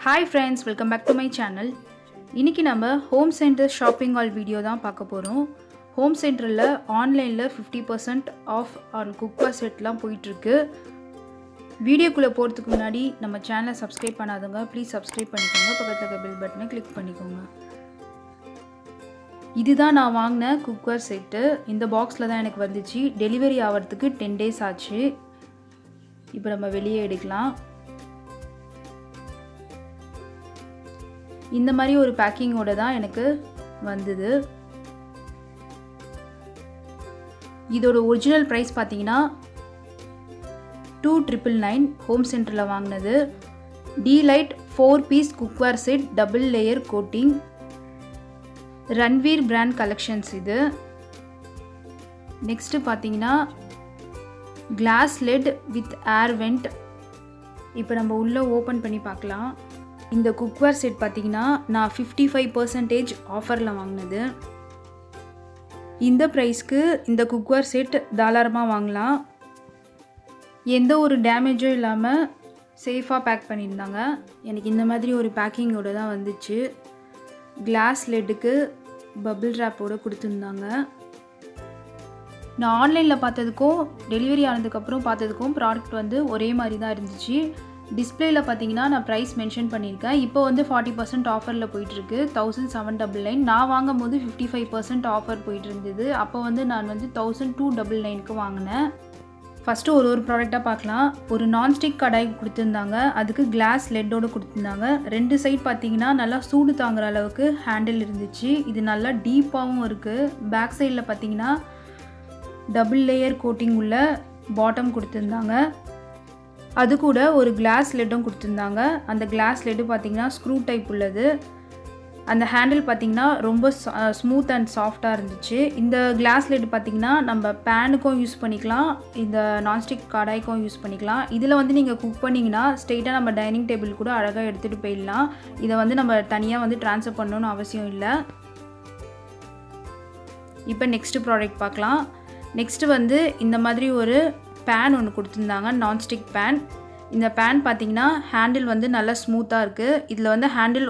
Hi friends, welcome back to my channel. இன்னைக்கு நம்ம home centre shopping hall video தான் பார்க்க போகிறோம். ஹோம் சென்டரில் ஆன்லைனில் 50% ஆஃப் ஆன் குக்வேர் செட்லாம் போயிட்டுருக்கு. வீடியோக்குள்ளே போகிறதுக்கு முன்னாடி நம்ம சேனலை சப்ஸ்கிரைப் பண்ணாதவங்க ப்ளீஸ் சப்ஸ்கிரைப் பண்ணிக்கோங்க. பக்கத்தில் இருக்க பெல் பட்டனை கிளிக் பண்ணிக்கோங்க. இதுதான் நான் வாங்கின குக்வேர் செட்டு. இந்த பாக்ஸில் தான் எனக்கு வந்துச்சு. டெலிவரி ஆகிறதுக்கு 10 days ஆச்சு. இப்போ நம்ம வெளியே எடுக்கலாம். இந்த மாதிரி ஒரு பேக்கிங்கோட தான் எனக்கு வந்தது. இதோட ஒரிஜினல் ப்ரைஸ் பார்த்தீங்கன்னா 2,999 ஹோம் சென்டரில் வாங்கினது. Delight 4 piece cookware set double layer coating, Ranveer brand collections இது. நெக்ஸ்ட்டு பார்த்தீங்கன்னா glass lid with air vent. இப்போ நம்ம உள்ளே ஓப்பன் பண்ணி பார்க்கலாம். இந்த குக்வேர் செட் பார்த்தீங்கன்னா நான் 55% ஆஃபரில் வாங்கினது. இந்த ப்ரைஸ்க்கு இந்த குக்வேர் செட் தாராளமாக வாங்கலாம். எந்த ஒரு டேமேஜும் இல்லாமல் சேஃபாக பேக் பண்ணியிருந்தாங்க. எனக்கு இந்த மாதிரி ஒரு பேக்கிங்கோடு தான் வந்துச்சு. கிளாஸ் லெட்டுக்கு பபிள் ரேப்போடு கொடுத்துருந்தாங்க. நான் ஆன்லைனில் பார்த்ததுக்கும் டெலிவரி ஆனதுக்கப்புறம் பார்த்ததுக்கும் ப்ராடக்ட் வந்து ஒரே மாதிரி தான் இருந்துச்சு. டிஸ்பிளேயில் பார்த்தீங்கன்னா நான் ப்ரைஸ் மென்ஷன் பண்ணியிருக்கேன். இப்போ வந்து 40% ஆஃபரில் போயிட்டுருக்கு. 1799. நான் வாங்கும் போது 55% ஆஃபர் போயிட்டு இருந்தது. அப்போ வந்து நான் வந்து 1299க்கு வாங்கினேன். ஃபஸ்ட்டு ஒரு ப்ராடக்டாக பார்க்கலாம். ஒரு நான்ஸ்டிக் கடாய் கொடுத்துருந்தாங்க. அதுக்கு கிளாஸ் லெட்டோடு கொடுத்துருந்தாங்க. 2 சைட் பார்த்தீங்கன்னா நல்லா சூடு தாங்குற அளவுக்கு ஹேண்டில் இருந்துச்சு. இது நல்லா டீப்பாகவும் இருக்குது. பேக் சைடில் பார்த்தீங்கன்னா டபுள் லேயர் கோட்டிங் உள்ள பாட்டம் கொடுத்துருந்தாங்க. அது கூட ஒரு கிளாஸ் லெட்டும் கொடுத்துருந்தாங்க. அந்த கிளாஸ் லெட்டு பார்த்திங்கன்னா ஸ்க்ரூ டைப் உள்ளது. அந்த ஹேண்டில் பார்த்திங்கன்னா ரொம்ப ஸ்மூத் அண்ட் சாஃப்டாக இருந்துச்சு. இந்த கிளாஸ் லெட் பார்த்திங்கன்னா நம்ம பேனுக்கும் யூஸ் பண்ணிக்கலாம், இந்த நான்ஸ்டிக் கடாய்க்கும் யூஸ் பண்ணிக்கலாம். இதில் வந்து நீங்கள் குக் பண்ணிங்கன்னா ஸ்ட்ரெயிட்டாக நம்ம டைனிங் டேபிள் கூட அழகாக எடுத்துகிட்டு போயிடலாம். இதை வந்து நம்ம தனியாக வந்து ட்ரான்ஸ்ஃபர் பண்ணணும்னு அவசியம் இல்லை. இப்போ நெக்ஸ்ட்டு ப்ராடக்ட் பார்க்கலாம். நெக்ஸ்ட்டு வந்து இந்த மாதிரி ஒரு பேன் ஒன்று கொடுத்துருந்தாங்க, நான்ஸ்டிக் பேன். இந்த பேன் பார்த்திங்கன்னா ஹேண்டில் வந்து நல்லா ஸ்மூத்தாக இருக்குது. இதில் வந்து ஹேண்டில்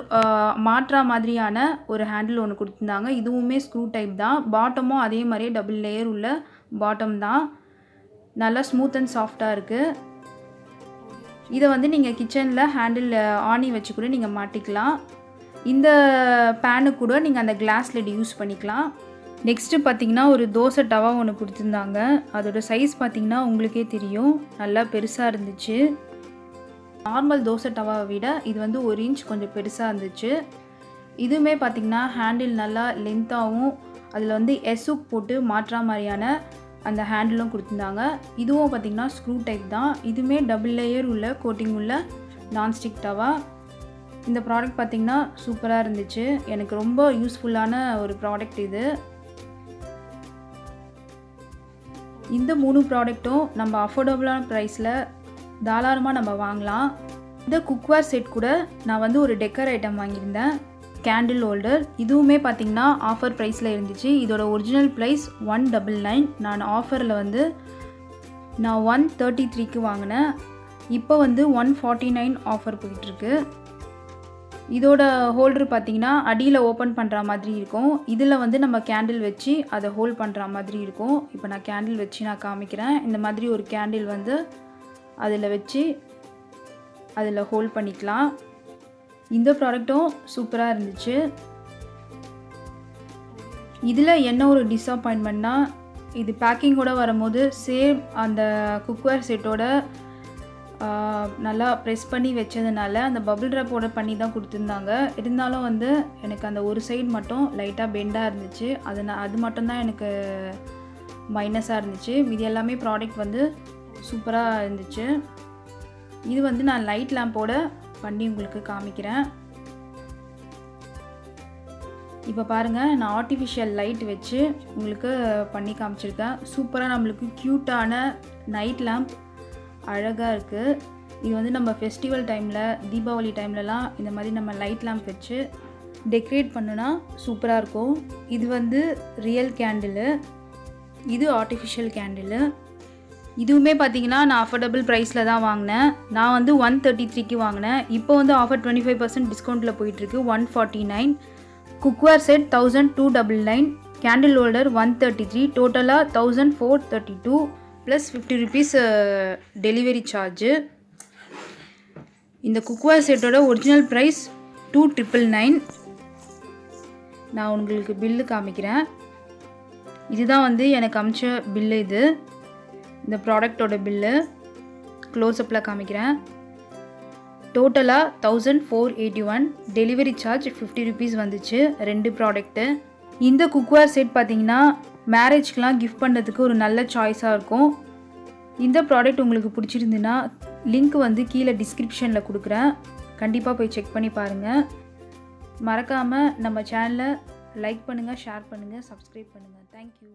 மாற்றா மாதிரியான ஒரு ஹேண்டில் ஒன்று கொடுத்துருந்தாங்க. இதுவுமே ஸ்க்ரூ டைப் தான். பாட்டமும் அதே மாதிரியே டபுள் லேயர் உள்ள பாட்டம் தான். நல்லா ஸ்மூத் அண்ட் சாஃப்டாக இருக்குது. இதை வந்து நீங்கள் கிச்சனில் ஹேண்டில் ஆணி வச்சு கூட நீங்கள் மாட்டிக்கலாம். இந்த பேனு கூட நீங்கள் அந்த கிளாஸ் லெட் யூஸ் பண்ணிக்கலாம். நெக்ஸ்ட்டு பார்த்திங்கன்னா ஒரு தோசை டவா ஒன்று கொடுத்துருந்தாங்க. அதோட சைஸ் பார்த்திங்கன்னா உங்களுக்கே தெரியும், நல்லா பெருசாக இருந்துச்சு. நார்மல் தோசை டவாவை விட இது வந்து 1 இன்ச் கொஞ்சம் பெருசாக இருந்துச்சு. இதுவுமே பார்த்திங்கன்னா ஹேண்டில் நல்லா லென்த்தாகவும் அதில் வந்து எஸ்ஸுக் போட்டு மாற்றா மாதிரியான அந்த ஹேண்டிலும் கொடுத்துருந்தாங்க. இதுவும் பார்த்திங்கன்னா ஸ்க்ரூ டைப் தான். இதுவுமே டபுள் லேயர் உள்ள கோட்டிங் உள்ள நான்ஸ்டிக் டவா. இந்த ப்ராடக்ட் பார்த்திங்கன்னா சூப்பராக இருந்துச்சு. எனக்கு ரொம்ப யூஸ்ஃபுல்லான ஒரு ப்ராடக்ட் இது. இந்த 3 ப்ராடக்ட்டும் நம்ம அஃபோர்டபுளான ப்ரைஸில் தாராளமாக நம்ம வாங்கலாம். இந்த குக்வேர் செட் கூட நான் வந்து ஒரு டெக்கர் ஐட்டம் வாங்கியிருந்தேன், கேண்டில் ஹோல்டர். இதுவுமே பார்த்திங்கன்னா ஆஃபர் ப்ரைஸில் இருந்துச்சு. இதோட ஒரிஜினல் ப்ரைஸ் 199. நான் ஆஃபரில் வந்து நான் 133க்கு வாங்கினேன். இப்போ வந்து 149 ஆஃபர் போயிட்டுருக்கு. இதோட ஹோல்டர் பார்த்திங்கன்னா அடியில் ஓப்பன் பண்ணுற மாதிரி இருக்கும். இதில் வந்து நம்ம கேண்டில் வச்சு அதை ஹோல்ட் பண்ணுற மாதிரி இருக்கும். இப்போ நான் கேண்டில் வச்சு நான் காமிக்கிறேன். இந்த மாதிரி ஒரு கேண்டில் வந்து அதில் வச்சு அதில் ஹோல்ட் பண்ணிக்கலாம். இந்த ப்ராடக்ட்டும் சூப்பராக இருந்துச்சு. இதில் என்ன ஒரு டிஸப்பாயின்மெண்ட்னா, இது பேக்கிங்கோடு வரும்போது சேம் அந்த குக்வேர் செட்டோட நல்லா ப்ரெஸ் பண்ணி வச்சதுனால அந்த பபிள் ரேப்போட பண்ணி தான் கொடுத்துருந்தாங்க. இருந்தாலும் வந்து எனக்கு அந்த ஒரு சைடு மட்டும் லைட்டாக பெண்டாக இருந்துச்சு. அது மட்டும்தான் எனக்கு மைனஸாக இருந்துச்சு. மீதி எல்லாமே ப்ராடக்ட் வந்து சூப்பராக இருந்துச்சு. இது வந்து நான் லைட் லேம்போட பண்ணி உங்களுக்கு காமிக்கிறேன். இப்போ பாருங்கள், நான் ஆர்டிஃபிஷியல் லைட் வச்சு உங்களுக்கு பண்ணி காமிச்சிருக்கேன். சூப்பராக நம்மளுக்கு க்யூட்டான நைட் லேம்ப் அழகாக இருக்குது. இது வந்து நம்ம ஃபெஸ்டிவல் டைமில், தீபாவளி டைம்லலாம் இந்த மாதிரி நம்ம லைட் லேம்ப் வச்சு டெக்கரேட் பண்ணுனா சூப்பராக இருக்கும். இது வந்து ரியல் கேண்டிலு, இது ஆர்டிஃபிஷியல் கேண்டிலு. இதுவுமே பார்த்தீங்கன்னா நான் அஃபோர்டபுள் ப்ரைஸில் தான் வாங்கினேன். நான் வந்து 133க்கு வாங்கினேன். இப்போ வந்து ஆஃபர் 25% டிஸ்கவுண்ட்டில் போயிட்டுருக்கு. 149. Cookware set 1299. Candle holder 133. டோட்டலாக 1432 ப்ளஸ் 50 ருபீஸ் டெலிவரி சார்ஜு. இந்த குக்வேர் செட்டோட ஒரிஜினல் ப்ரைஸ் 2999. நான் உங்களுக்கு பில்லு காமிக்கிறேன். இதுதான் வந்து எனக்கு அமிச்ச பில்லு. இந்த ப்ராடக்டோட பில்லு க்ளோஸ்அப்பில் காமிக்கிறேன். டோட்டலாக 1481. டெலிவரி சார்ஜ் 50 ருபீஸ் வந்துச்சு 2 ப்ராடக்ட்டு. இந்த குக்வேர் செட் பார்த்திங்கன்னா மேரேஜ்க்கெலாம் கிஃப்ட் பண்ணுறதுக்கு ஒரு நல்ல சாய்ஸாக இருக்கும். இந்த ப்ராடக்ட் உங்களுக்கு பிடிச்சிருந்துன்னா லிங்க் வந்து கீழே டிஸ்கிரிப்ஷனில் கொடுக்குறேன். கண்டிப்பாக போய் செக் பண்ணி பாருங்கள். மறக்காமல் நம்ம சேனலை லைக் பண்ணுங்கள், ஷேர் பண்ணுங்கள், சப்ஸ்கிரைப் பண்ணுங்கள். தேங்க்யூ.